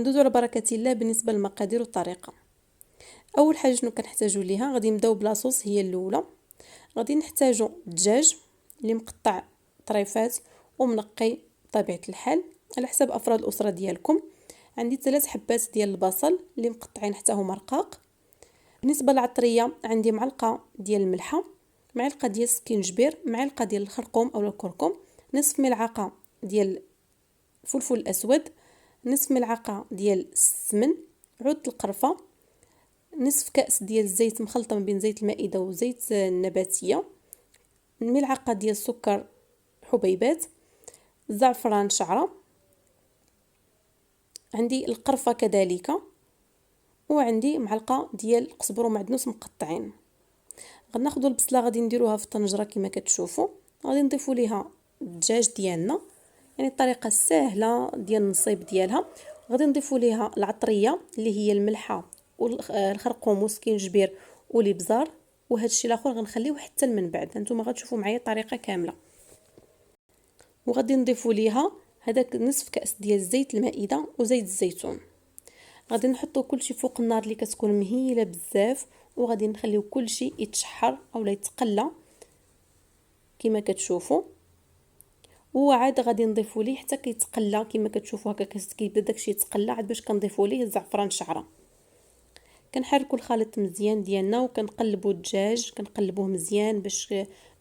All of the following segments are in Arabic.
ندوزو على بركه الله بالنسبه للمقادير والطريقه. اول حاجه شنو كنحتاجو ليها، غادي نبداو بلاصوص هي الاولى. غادي نحتاجو الدجاج اللي مقطع طريفات ومنقي بطبيعه الحال على حسب افراد الاسره ديالكم. عندي 3 حبات ديال البصل اللي مقطعين حتى هما رقاق. بالنسبه للعطريه عندي معلقه ديال الملحه، معلقه ديال السكينجبير، معلقه ديال الخرقوم او الكركم، نصف ملعقه ديال الفلفل الاسود، نصف ملعقه ديال السمن، عود القرفه، نصف كأس ديال الزيت مخلطه ما بين زيت المائده وزيت النباتيه، ملعقه ديال السكر حبيبات، زعفران شعره، عندي القرفه كذلك، وعندي معلقه ديال قزبر ومعدنوس مقطعين. غناخذوا البصله غادي نديروها في الطنجره كما كتشوفوا، غادي نضيفوا ليها الدجاج ديالنا، يعني الطريقه السهله ديال النصيب ديالها. غادي نضيفوا ليها العطريه اللي هي الملحه والخرقوم والسكينجبير والابزار، وهذا الشيء الاخر غنخليوه حتى من بعد، نتوما غتشوفوا معايا الطريقه كامله. وغادي نضيفوا ليها هذاك نصف كاس ديال زيت المائده وزيت الزيتون. غادي نحطوا كلشي فوق النار اللي كتكون مهيله بزاف، وغادي نخليو كلشي يتشحر اولا يتقلى كما كتشوفوا. وعاد غادي نضيفوا ليه حتى كيتقلى كما كتشوفوا هكا كيبدا داكشي يتقلى، عاد باش كنضيفوا ليه الزعفران شعره. كنحركوا الخليط مزيان ديالنا وكنقلبوا الدجاج، كنقلبوه مزيان باش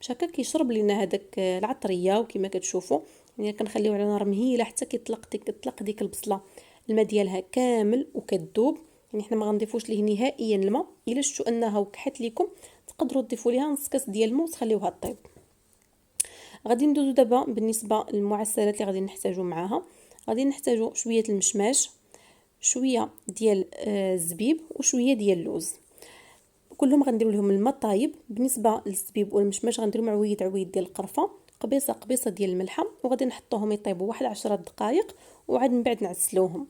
هكا كيشرب لينا هذاك العطريه. وكما كتشوفوا يعني كنخليوه على نار مهيله حتى كيطلق ديك البصله الماء ديالها كامل وكتذوب. يعني حنا ما غنضيفوش ليه نهائيا الماء، الا شفتوا انها وكحت لكم تقدروا تضيفوا ليها نص كاس ديال الماء وتخليوها طيب. غادي ندوزو دابا بالنسبه للمعسلات اللي غادي نحتاجو معاها. غادي نحتاجو شويه المشماش، شويه ديال الزبيب، وشويه ديال اللوز. كلهم غنديروا لهم الماء طايب. بالنسبه للزبيب والمشماش غنديروا مع عويد عويد ديال القرفه، قبيصه ديال الملحه، وغادي نحطوهم يطيبوا واحد 10 دقائق وعاد من بعد نعسلوهم.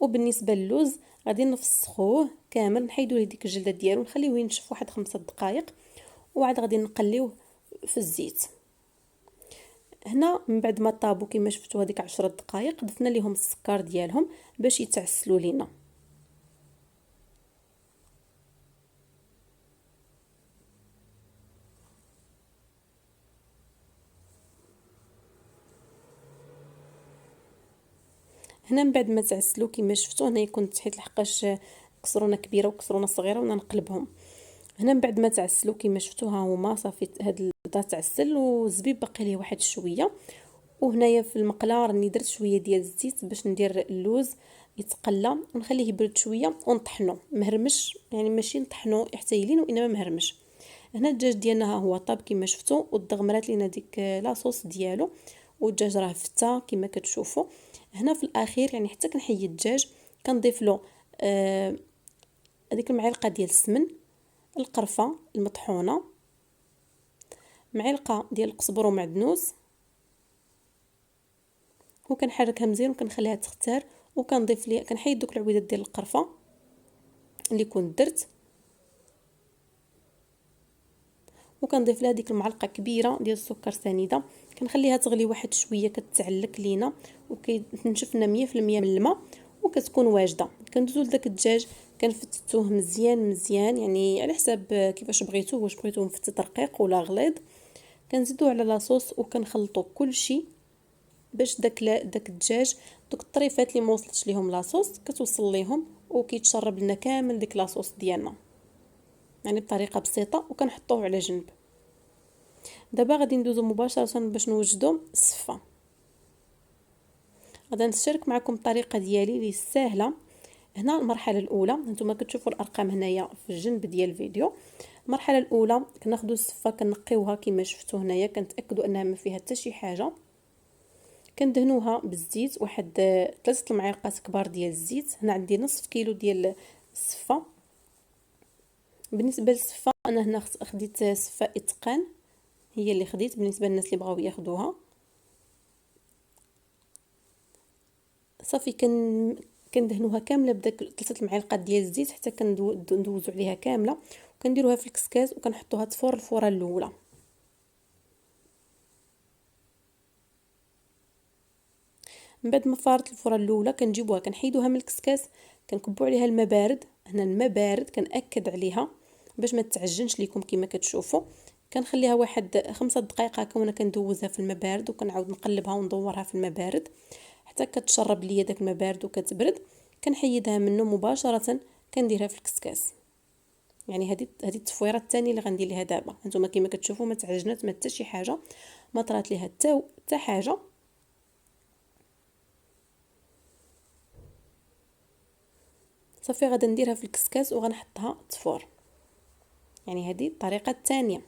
وبالنسبه للوز غادي نفسخوه كامل، نحيدوا ليه ديك الجلده ديالو ونخليوه ينشف واحد 5 دقائق، وعاد غادي نقليوه في الزيت. هنا من بعد ما طابوا كما شفتوا هذيك 10 دقائق ضفنا لهم السكر ديالهم باش يتعسلوا لينا. هنا من بعد ما تعسلوا كما شفتوا، هنا كنت حيت لحقاش كسرونه كبيره وكسرونه صغيره وانا نقلبهم. هنا من بعد ما تعسلوا كما شفتوا ها هما صافي هاد بدا تعسل والزبيب باقي ليه واحد شويه. وهنايا في المقله راني درت شويه ديال الزيت باش ندير اللوز يتقلى ونخليه يبرد شويه ونطحنو مهرمش، يعني ماشي نطحنو حتى يلين وانما مهرمش. هنا الدجاج ديالنا ها هو طاب كما شفتوا ودغمرات لينا ديك لاصوص ديالو، والدجاج راه فتا كما كتشوفوا. هنا في الاخير يعني حتى كنحيد الدجاج كنضيف له هذيك المعلقه ديال السمن، القرفه المطحونه، معلقه ديال القزبر ومعدنوس، وكنحركها مزيان وكنخليها تختار. وكنضيف ليها كنحيد دوك العويدات ديال القرفه اللي كنت درت، وكنضيف لها ديك المعلقه كبيره ديال السكر سنيده. كنخليها تغلي واحد شويه كتعلك لينا وكتنشف لنا 100% من الماء وكتكون واجده. كندوزو لداك الدجاج كنفتتوه مزيان يعني على حساب كيفاش بغيتوه، واش بغيتوه مفتت رقيق ولا غليظ. كنزيدوه على لاصوص وكنخلطوا كلشي باش داك الدجاج دوك الطريفات اللي ما وصلتش ليهم لاصوص كتوصل ليهم وكيتشرب لنا كامل ديك لاصوص ديالنا، يعني بطريقه بسيطه. وكنحطوه على جنب. دابا غادي ندوزو مباشره باش نوجدو السفه. غادي نشارك معكم الطريقه ديالي اللي سهله. هنا المرحله الاولى نتوما كتشوفوا الارقام هنايا في الجنب ديال الفيديو. المرحله الاولى كناخذوا السفه كنقيوها كما شفتوا هنايا، كنتاكدوا انها ما فيها حتى شي حاجه. كندهنوها بالزيت واحد 3 المعالق كبار ديال الزيت. هنا عندي نصف كيلو ديال السفه. بالنسبه للسفه انا هنا خديت سفه اتقان، هي اللي خديت بالنسبه للناس اللي بغاو ياخذوها. صافي كندهنوها كامله بداك 3 المعالق ديال الزيت حتى كندوزو عليها كامله، وكنديروها في الكسكاز وكنحطوها تفور الفوره الاولى. من بعد ما فارت الفرة الاولى كنجيبوها كنحيدوها من الكسكاس، كنكبو عليها الماء بارد. هنا الماء بارد كنأكد عليها باش ما تعجنش ليكم كما كتشوفوا. كنخليها واحد 5 دقائق هكا وانا كندوزها في الماء بارد، وكنعاود نقلبها وندورها في الماء بارد حتى كتشرب ليا داك الماء بارد وكتبرد. كنحيدها منه مباشره كنديرها في الكسكاس. يعني هذه التصفيره الثانيه اللي غندير ليها دابا. هانتوما كما كتشوفوا ما تعجنات ما حتى شي حاجه، ما طرات ليها حتى حاجه. صافي غادا نديرها في الكسكاس وغنحطها تفور. يعني هذه الطريقه الثانيه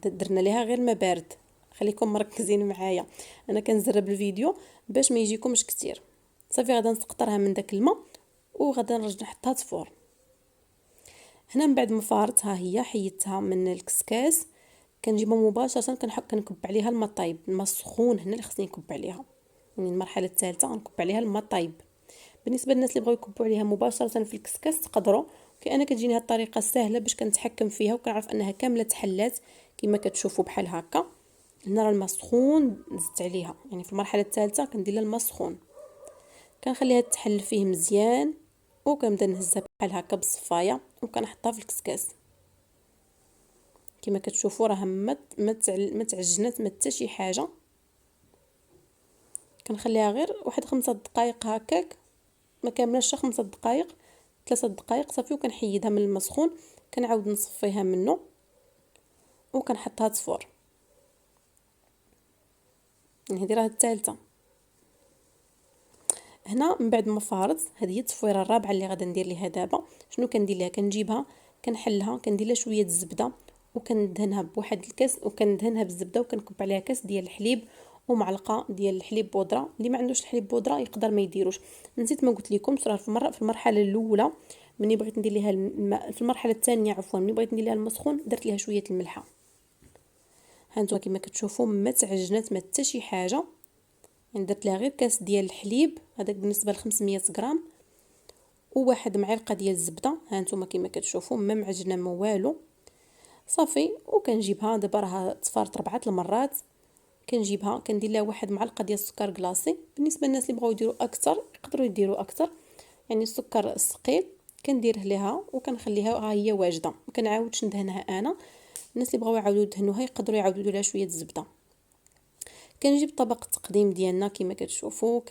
درنا ليها غير ما بارد. خليكم مركزين معايا، انا كنزرب الفيديو باش ما يجيكمش كتير. صافي غادا نسقطرها من داك الماء وغادا نرجع نحطها تفور. هنا من بعد ما فارت ها هي حيدتها من الكسكاس، كنجيبها مباشره كنكب عليها الماء طايب. الماء سخون هنا اللي خصني نكب عليها، يعني المرحله الثالثه غنكب عليها الماء طايب. بالنسبه للناس اللي بغاو يكبوا عليها مباشره في الكسكاس تقدروا، انا كتجيني هاد الطريقه سهله باش كنتحكم فيها وكنعرف انها كامله تحلات كما كتشوفوا بحال هكا. هنا راه الماء سخون زدت عليها، يعني في المرحله الثالثه كندير لها الماء سخون، كنخليها تحل فيه مزيان وكنبدا نهزها بحال هكا بالصفايه وكنحطها في الكسكاس. كما كتشوفوا راه ما تعجنات ما حتى شي حاجه. كنخليها غير واحد 5 دقائق هكاك، ما كاملاش 5 دقائق، 3 دقائق صافي. وكنحيدها من الماء سخون، كنعاود نصفيها منه وكنحطها تفور. يعني هذه راه الثالثه. هنا من بعد ما فارت، هذه هي التصفيره الرابعه اللي غادا ندير ليها دابا. شنو كندير ليها؟ كنجيبها كنحلها كندير لها شويه الزبده وكندهنها بواحد الكاس وكندهنها بالزبده وكنكب عليها كاس ديال الحليب ومعلقه ديال الحليب بودره. اللي ما عندوش الحليب بودره يقدر ما يديروش. نسيت ما قلت لكم راه في المرحله الاولى ملي بغيت ندير ليها الماء، في المرحله الثانيه عفوا ملي بغيت ندير ليها الماء سخون درت ليها شويه الملحه. هانتوما كما كتشوفوا ما تعجنات ما حتى شي حاجه. يعني درت لها غير كاس ديال الحليب هذاك بالنسبه ل 500 غرام وواحد معلقه ديال الزبده. هانتوما كما كتشوفوا ما معجنه ما والو. صافي وكنجيبها دابا راه تصفرت 4 المرات. كنجيبها كندير لها واحد معلقه ديال السكر كلاصي. بالنسبه للناس اللي بغاو يديروا اكثر يقدروا يديروا اكثر، يعني السكر الثقيل كنديره ليها وكنخليها ها هي واجده. ما كنعاودش ندهنها انا. الناس اللي بغاو يعاودوا يدهنوها يقدروا يعاودوا لها شويه الزبده. كنجيب طبق التقديم ديالنا كما كتشوفوا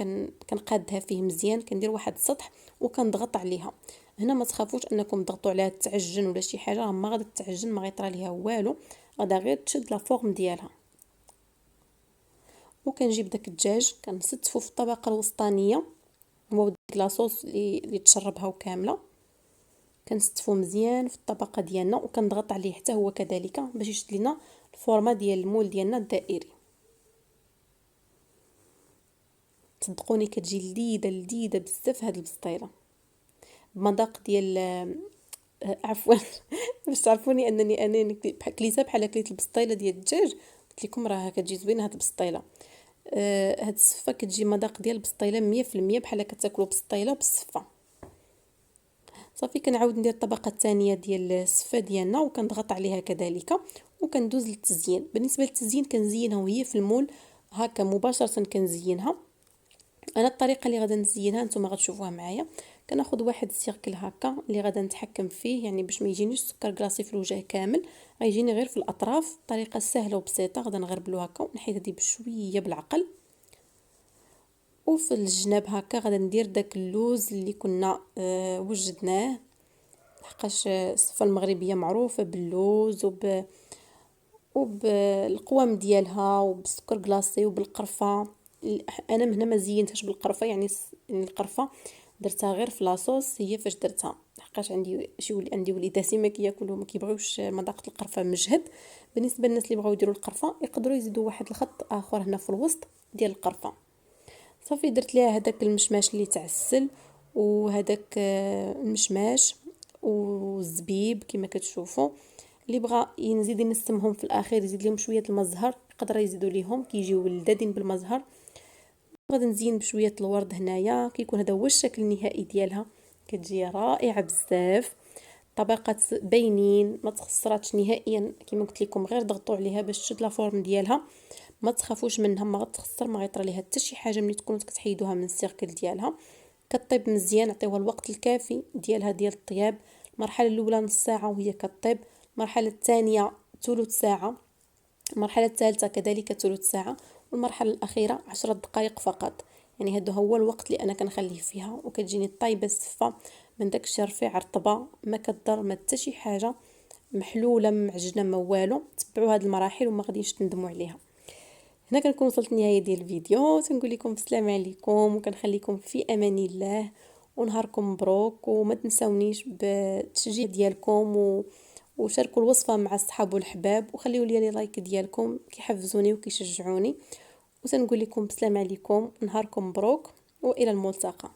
كنقادها فيه مزيان، كندير واحد السطح وكنضغط عليها. هنا ما تخافوش انكم تضغطوا عليها تعجن ولا شي حاجه، راه ما غادي تعجن ما غيطرى ليها والو، غادا غير تشد لا فورم ديالها. وكنجيب داك الدجاج كنستفو في الطبقه الوسطانيه، هو ديك لاصوص اللي تشربها كامله كنستفو مزيان في الطبقه ديالنا وكنضغط عليه حتى هو كذلك باش يشد لنا الفورمه ديال المول ديالنا الدائري. صدقوني كتجي لذيذه بزاف هاد البسطيله بمذاق ديال عفوا باش تعرفوني انني انا كليتها بحال كليت البسطيله ديال الدجاج. قلت لكم راه كتجي زوينه هاد البسطيله. هاد الصفه كتجي مذاق ديال البسطيله 100% بحال كتاكلوا بسطيله بالصفه. صافي كنعاود ندير الطبقه الثانيه ديال الصفه ديالنا وكنضغط عليها كذلك وكندوز للتزيين. بالنسبه للتزيين كنزينها وهي في المول هكا مباشره كنزينها. انا الطريقه اللي غادا نزينها نتوما غتشوفوها معايا. كناخذ واحد السيركل هكا اللي غادا نتحكم فيه، يعني باش ما يجينيش السكر كلاصي في الوجه كامل، غيجيني غير في الاطراف. طريقه سهله وبسيطه غادا نغربلو هكا ونحيد هذه بشويه بالعقل. وفي الجناب هكا غادا ندير داك اللوز اللي كنا وجدناه، لحقاش الصفه المغربيه معروفه باللوز وبالقوام ديالها وبالسكر كلاصي وبالقرفه. انا من هنا ما زينتهاش بالقرفه، يعني القرفه درتها غير في لاصوص هي فاش درتها، لحقاش عندي وليداتي ما كياكلوا ما كيبغيوش مذاق القرفه مجهد. بالنسبه للناس اللي بغاو يديروا القرفه يقدروا يزيدوا واحد الخط اخر هنا في الوسط ديال القرفه. صافي درت ليها هذاك المشماش اللي تعسل وهذاك المشماش والزبيب كما كتشوفوا. اللي بغى يزيد ينسمهم في الاخير يزيد لهم شويه الماء الزهر يقدر يزيدوا ليهم كيجيو لذاذين بالماء الزهر. غادي نزين بشويه الورد هنايا كيكون هذا هو الشكل النهائي ديالها. كتجي رائعه بزاف. طبقات باينين ما تخسراتش نهائيا كما قلت لكم، غير ضغطوا عليها باش تشد لا فورم ديالها. ما تخافوش منها، ما غتخسر، ما غيطرى ليها حتى شي حاجه ملي تكونوا كتحيدوها من السيركل ديالها. كطيب مزيان، عطيوها الوقت الكافي ديالها ديال الطياب. المرحله الاولى نص ساعه وهي كطيب، المرحله الثانيه ثلث ساعه، المرحله الثالثه كذلك ثلث ساعه، والمرحله الاخيره 10 دقائق فقط. يعني هذا هو الوقت اللي انا كنخليه فيها، وكتجيني الطايبه السفه من داك الشيء رفيع رطبه، ما كضر ما حتى شي حاجه، محلوله معجنه ما والو. تبعوا هاد المراحل وما غاديش تندموا عليها. هنا كنكون وصلت للنهايه ديال الفيديو، تنقول لكم بسلام عليكم، وكنخليكم في امان الله، ونهاركم مبروك. وما تنساونيش بالتشجيع ديالكم وشاركوا الوصفه مع الصحاب والحباب، وخليوا لي لايك ديالكم كيحفزوني وكيشجعوني. وتنقول لكم بسلام عليكم، نهاركم مبروك، والى الملتقى.